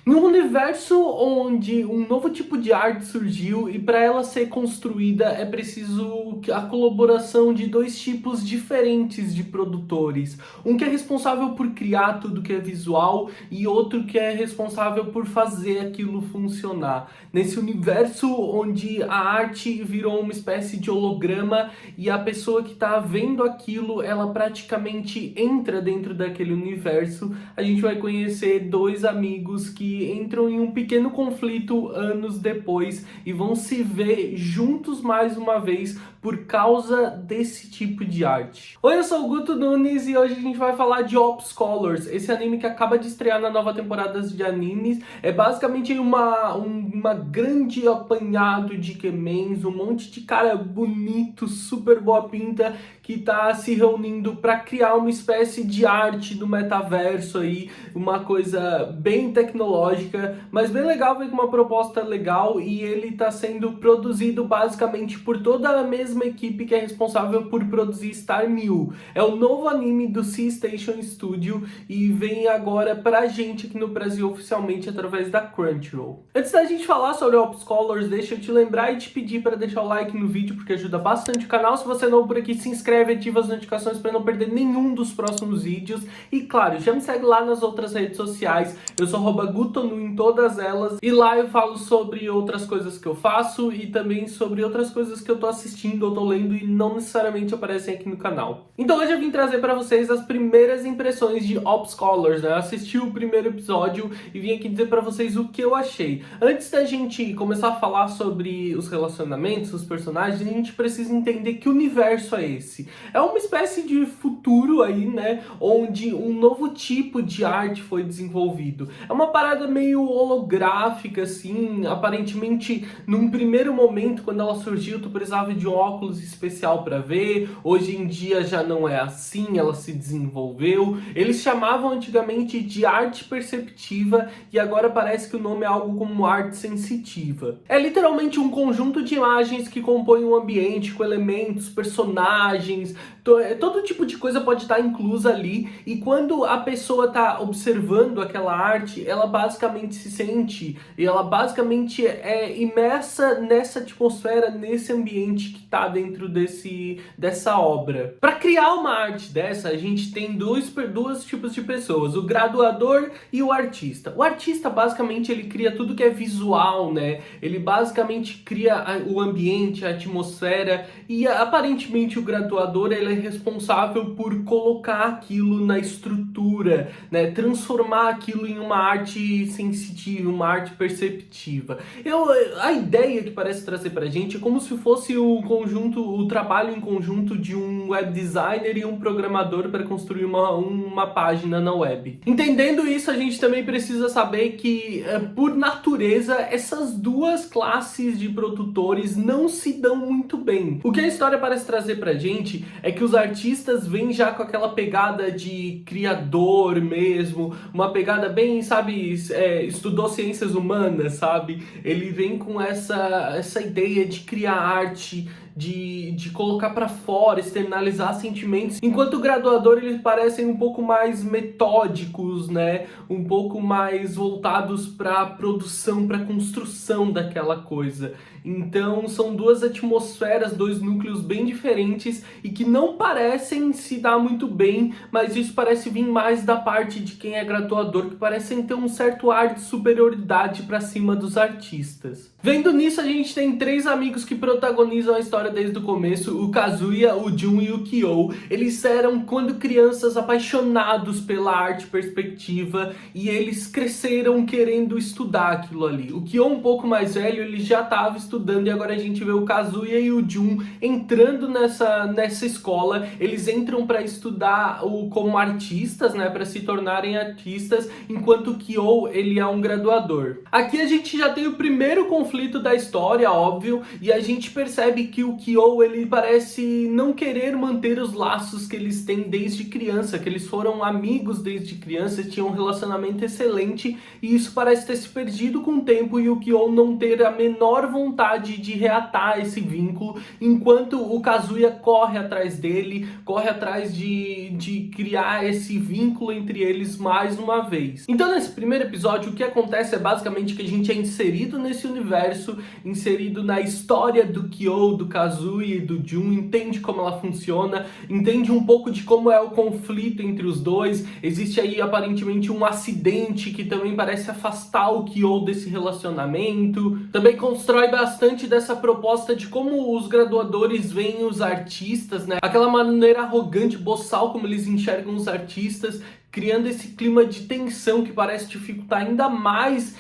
Num universo onde um novo tipo de arte surgiu e para ela ser construída é preciso a colaboração de dois tipos diferentes de produtores. Um que é responsável por criar tudo que é visual e outro que é responsável por fazer aquilo funcionar. Nesse universo onde a arte virou uma espécie de holograma e a pessoa que está vendo aquilo, ela praticamente entra dentro daquele universo, a gente vai conhecer dois amigos que entram em um pequeno conflito anos depois e vão se ver juntos mais uma vez por causa desse tipo de arte. Oi, eu sou o Guto Nunes e hoje a gente vai falar de Ops Colors, esse anime que acaba de estrear na nova temporada de animes. É basicamente uma grande apanhado de Ikemens, um monte de cara bonito, super boa pinta, que tá se reunindo para criar uma espécie de arte do metaverso aí, uma coisa bem tecnológica, mas bem legal, vem com uma proposta legal e ele tá sendo produzido basicamente por toda a mesma equipe que é responsável por produzir Star Mew. É o novo anime do Sea Station Studio e vem agora pra gente aqui no Brasil oficialmente através da Crunchyroll. Antes da gente falar sobre Ops Colors, deixa eu te lembrar e te pedir para deixar o like no vídeo porque ajuda bastante o canal. Se você é novo por aqui, se inscreve, ativa as notificações para não perder nenhum dos próximos vídeos. E claro, já me segue lá nas outras redes sociais. Eu sou @gutonu em todas elas. E lá eu falo sobre outras coisas que eu faço e também sobre outras coisas que eu tô assistindo ou tô lendo e não necessariamente aparecem aqui no canal. Então hoje eu vim trazer para vocês as primeiras impressões de Ops Colors, né? Eu assisti o primeiro episódio e vim aqui dizer para vocês o que eu achei. Antes da gente começar a falar sobre os relacionamentos, os personagens, a gente precisa entender que universo é esse. É uma espécie de futuro aí, né, onde um novo tipo de arte foi desenvolvido. É uma parada meio holográfica, assim, aparentemente num primeiro momento, quando ela surgiu, tu precisava de um óculos especial para ver. Hoje em dia já não é assim, ela se desenvolveu. Eles chamavam antigamente de arte perceptiva e agora parece que o nome é algo como arte sensitiva. É literalmente um conjunto de imagens que compõem um ambiente com elementos, personagens, todo tipo de coisa pode estar inclusa ali, e quando a pessoa está observando aquela arte, ela basicamente se sente, e ela basicamente é imersa nessa atmosfera, nesse ambiente que está dentro dessa obra. Para criar uma arte dessa, a gente tem dois tipos de pessoas, o graduador e o artista. O artista, basicamente, ele cria tudo que é visual, né? Ele basicamente cria o ambiente, a atmosfera, e aparentemente o graduador, ele é responsável por colocar aquilo na estrutura, né? Transformar aquilo em uma arte sensitiva, uma arte perceptiva. A ideia que parece trazer pra gente é como se fosse o trabalho em conjunto de um web designer e um programador para construir uma página na web. Entendendo isso, a gente também precisa saber que, por natureza, essas duas classes de produtores não se dão muito bem. O que a história parece trazer pra gente é que os artistas vêm já com aquela pegada de criador mesmo, uma pegada bem, sabe, estudou ciências humanas, sabe? Ele vem com essa ideia de criar arte, de colocar pra fora, externalizar sentimentos, enquanto o graduador, eles parecem um pouco mais metódicos, né? Um pouco mais voltados pra produção, pra construção daquela coisa. Então são duas atmosferas, dois núcleos bem diferentes e que não parecem se dar muito bem, mas isso parece vir mais da parte de quem é graduador, que parecem ter um certo ar de superioridade pra cima dos artistas. Vendo nisso, a gente tem três amigos que protagonizam a história desde o começo, o Kazuya, o Jun e o Kyo. Eles eram, quando crianças, apaixonados pela arte perspectiva e eles cresceram querendo estudar aquilo ali. O Kyo, um pouco mais velho, ele já estava estudando e agora a gente vê o Kazuya e o Jun entrando nessa escola. Eles entram para estudar como artistas, né, para se tornarem artistas, enquanto o Kyo, ele é um graduador. Aqui a gente já tem o primeiro conflito da história, óbvio, e a gente percebe que o Kyo, ele parece não querer manter os laços que eles têm desde criança, que eles foram amigos desde criança, tinham um relacionamento excelente, e isso parece ter se perdido com o tempo, e o Kyo não ter a menor vontade de reatar esse vínculo, enquanto o Kazuya corre atrás dele, corre atrás de criar esse vínculo entre eles mais uma vez. Então nesse primeiro episódio o que acontece é basicamente que a gente é inserido nesse universo, inserido na história do Kyo, do Kazuya e do Jun, entende como ela funciona, entende um pouco de como é o conflito entre os dois. Existe aí aparentemente um acidente que também parece afastar o Kyo desse relacionamento. Também constrói bastante dessa proposta de como os graduadores veem os artistas, né? Aquela maneira arrogante, boçal como eles enxergam os artistas, criando esse clima de tensão que parece dificultar ainda mais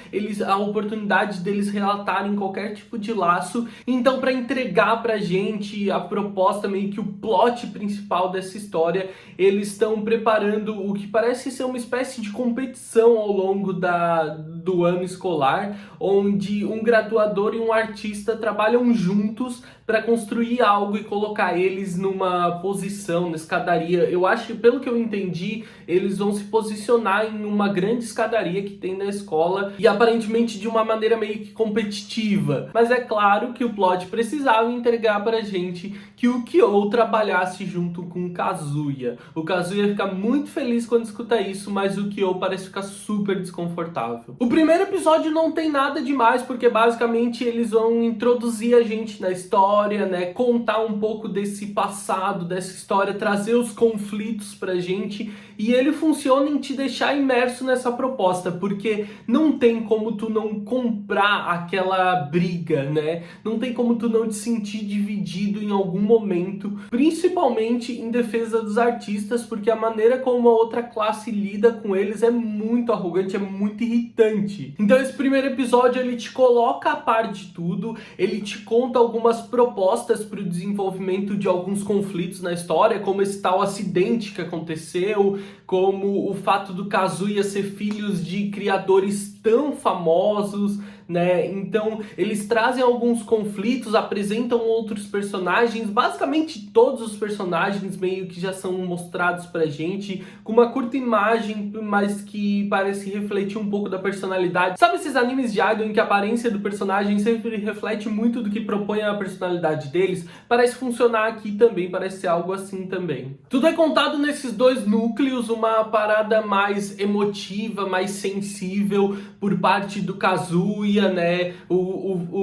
a oportunidade deles relatarem qualquer tipo de laço. Então, para entregar pra gente a proposta, meio que o plot principal dessa história, eles estão preparando o que parece ser uma espécie de competição ao longo do ano escolar, onde um graduador e um artista trabalham juntos para construir algo e colocar eles numa posição, na escadaria. Eu acho que, pelo que eu entendi, eles vão se posicionar em uma grande escadaria que tem na escola, e aparentemente de uma maneira meio que competitiva. Mas é claro que o plot precisava entregar pra gente que o Kyo trabalhasse junto com o Kazuya. O Kazuya fica muito feliz quando escuta isso, mas o Kyo parece ficar super desconfortável. O primeiro episódio não tem nada demais, porque basicamente eles vão introduzir a gente na história, né, contar um pouco desse passado, dessa história, trazer os conflitos pra gente, e ele funciona em te deixar imerso nessa proposta, porque não tem como tu não comprar aquela briga, né? Não tem como tu não te sentir dividido em algum momento, principalmente em defesa dos artistas, porque a maneira como a outra classe lida com eles é muito arrogante, é muito irritante. Então esse primeiro episódio ele te coloca a par de tudo, ele te conta algumas propostas para o desenvolvimento de alguns conflitos na história, como esse tal acidente que aconteceu, como o fato do Kazuya ser filhos de criadores tão famosos, né? Então eles trazem alguns conflitos, apresentam outros personagens, basicamente todos os personagens meio que já são mostrados pra gente, com uma curta imagem, mas que parece refletir um pouco da personalidade. Sabe esses animes de idol em que a aparência do personagem sempre reflete muito do que propõe a personalidade deles? Parece funcionar aqui também, parece ser algo assim também. Tudo é contado nesses dois núcleos, uma parada mais emotiva, mais sensível por parte do Kazuya, né?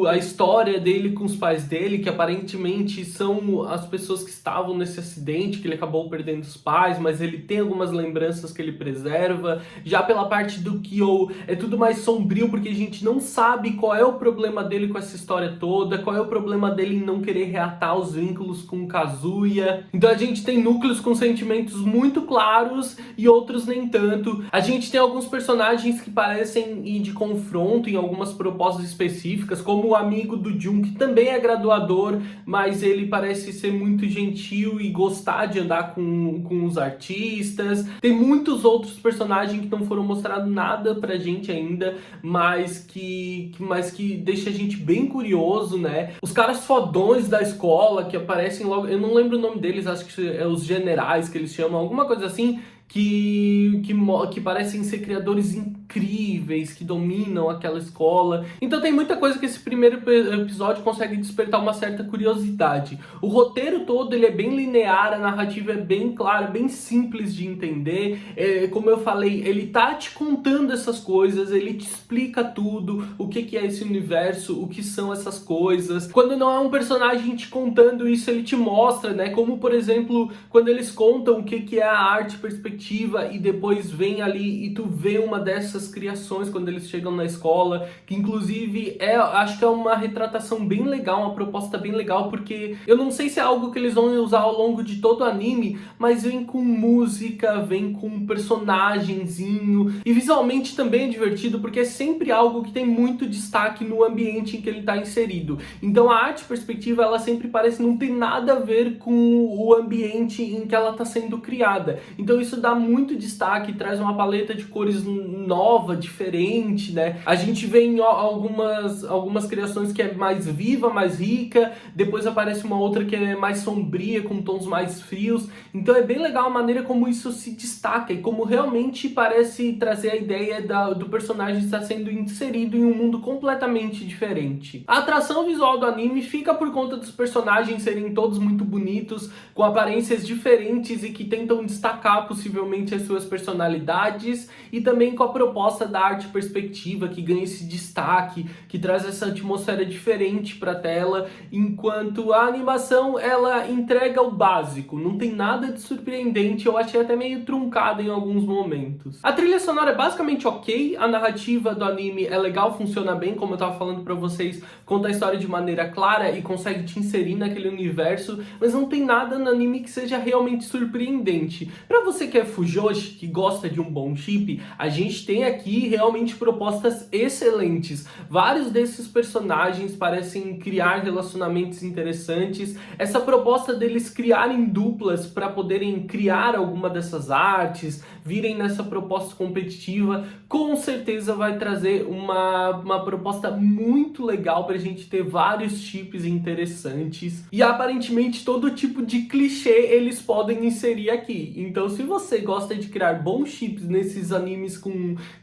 A história dele com os pais dele, que aparentemente são as pessoas que estavam nesse acidente, que ele acabou perdendo os pais, mas ele tem algumas lembranças que ele preserva. Já pela parte do Kyo, é tudo mais sombrio, porque a gente não sabe qual é o problema dele com essa história toda, qual é o problema dele em não querer reatar os vínculos com o Kazuya. Então a gente tem núcleos com sentimentos muito claros e outros nem tanto. A gente tem alguns personagens que parecem ir de confronto em algumas propostas específicas, como o amigo do Jun, que também é graduador, mas ele parece ser muito gentil e gostar de andar com os artistas. Tem muitos outros personagens que não foram mostrados nada pra gente ainda, mas que deixa a gente bem curioso, né? Os caras fodões da escola que aparecem logo, eu não lembro o nome deles, acho que é os generais que eles chamam, alguma coisa assim, que parecem ser criadores incríveis, que dominam aquela escola. Então tem muita coisa que esse primeiro episódio consegue despertar uma certa curiosidade. O roteiro todo ele é bem linear, a narrativa é bem clara, bem simples de entender. Como eu falei, ele tá te contando essas coisas, ele te explica tudo, o que é esse universo, o que são essas coisas. Quando não é um personagem te contando isso, ele te mostra, né? Como, por exemplo, quando eles contam o que é a arte perspectiva, e depois vem ali e tu vê uma dessas criações quando eles chegam na escola, que inclusive acho que é uma retratação bem legal, uma proposta bem legal, porque eu não sei se é algo que eles vão usar ao longo de todo o anime, mas vem com música, vem com um personagenzinho, e visualmente também é divertido, porque é sempre algo que tem muito destaque no ambiente em que ele está inserido. Então a arte perspectiva, ela sempre parece não ter nada a ver com o ambiente em que ela está sendo criada. Então isso dá muito destaque, traz uma paleta de cores nova, diferente, né? A gente vê em algumas criações que é mais viva, mais rica, depois aparece uma outra que é mais sombria, com tons mais frios. Então é bem legal a maneira como isso se destaca e como realmente parece trazer a ideia do personagem estar sendo inserido em um mundo completamente diferente. A atração visual do anime fica por conta dos personagens serem todos muito bonitos, com aparências diferentes e que tentam destacar possivelmente as suas personalidades, e também com a proposta da arte perspectiva que ganha esse destaque, que traz essa atmosfera diferente para a tela, enquanto a animação ela entrega o básico, não tem nada de surpreendente, eu achei até meio truncada em alguns momentos. A trilha sonora é basicamente ok, a narrativa do anime é legal, funciona bem, como eu tava falando pra vocês, conta a história de maneira clara e consegue te inserir naquele universo, mas não tem nada no anime que seja realmente surpreendente. Pra você que é fujoshi, que gosta de um bom chip, a gente tem aqui realmente propostas excelentes. Vários desses personagens parecem criar relacionamentos interessantes. Essa proposta deles criarem duplas para poderem criar alguma dessas artes, virem nessa proposta competitiva, com certeza vai trazer uma proposta muito legal pra gente ter vários chips interessantes. E aparentemente todo tipo de clichê eles podem inserir aqui. Então se você gosta de criar bons chips nesses animes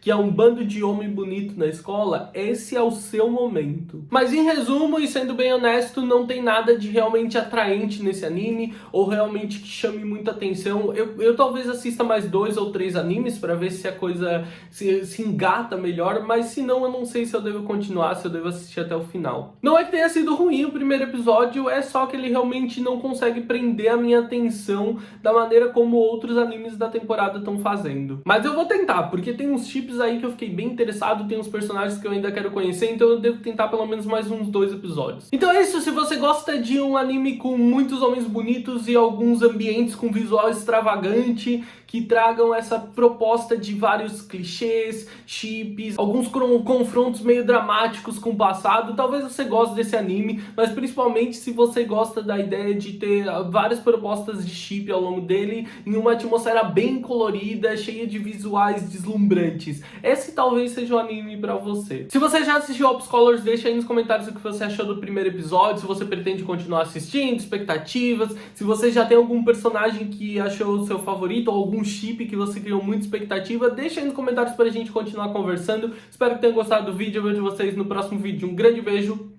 que é um bando de homem bonito na escola, esse é o seu momento. Mas em resumo, e sendo bem honesto, não tem nada de realmente atraente nesse anime, ou realmente que chame muita atenção. Eu talvez assista mais 2 ou 3 animes para ver se a coisa se engata melhor, mas se não, eu não sei se eu devo continuar, se eu devo assistir até o final. Não é que tenha sido ruim o primeiro episódio, é só que ele realmente não consegue prender a minha atenção da maneira como outros animes da temporada estão fazendo. Mas eu vou tentar, porque tem uns chips aí que eu fiquei bem interessado, tem uns personagens que eu ainda quero conhecer, então eu devo tentar pelo menos mais uns 2 episódios. Então é isso, se você gosta de um anime com muitos homens bonitos e alguns ambientes com visual extravagante, que tragam essa proposta de vários clichês, chips, alguns confrontos meio dramáticos com o passado, talvez você goste desse anime, mas principalmente se você gosta da ideia de ter várias propostas de chip ao longo dele, em uma atmosfera bem colorida, cheia de visuais deslumbrantes. Esse talvez seja o anime pra você. Se você já assistiu Ops Colors, deixa aí nos comentários o que você achou do primeiro episódio, se você pretende continuar assistindo, expectativas, se você já tem algum personagem que achou o seu favorito, ou algum chip que você criou muita expectativa, deixa aí nos comentários pra gente continuar conversando. Espero que tenham gostado do vídeo, eu vejo vocês no próximo vídeo. Um grande beijo,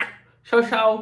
tchau, tchau!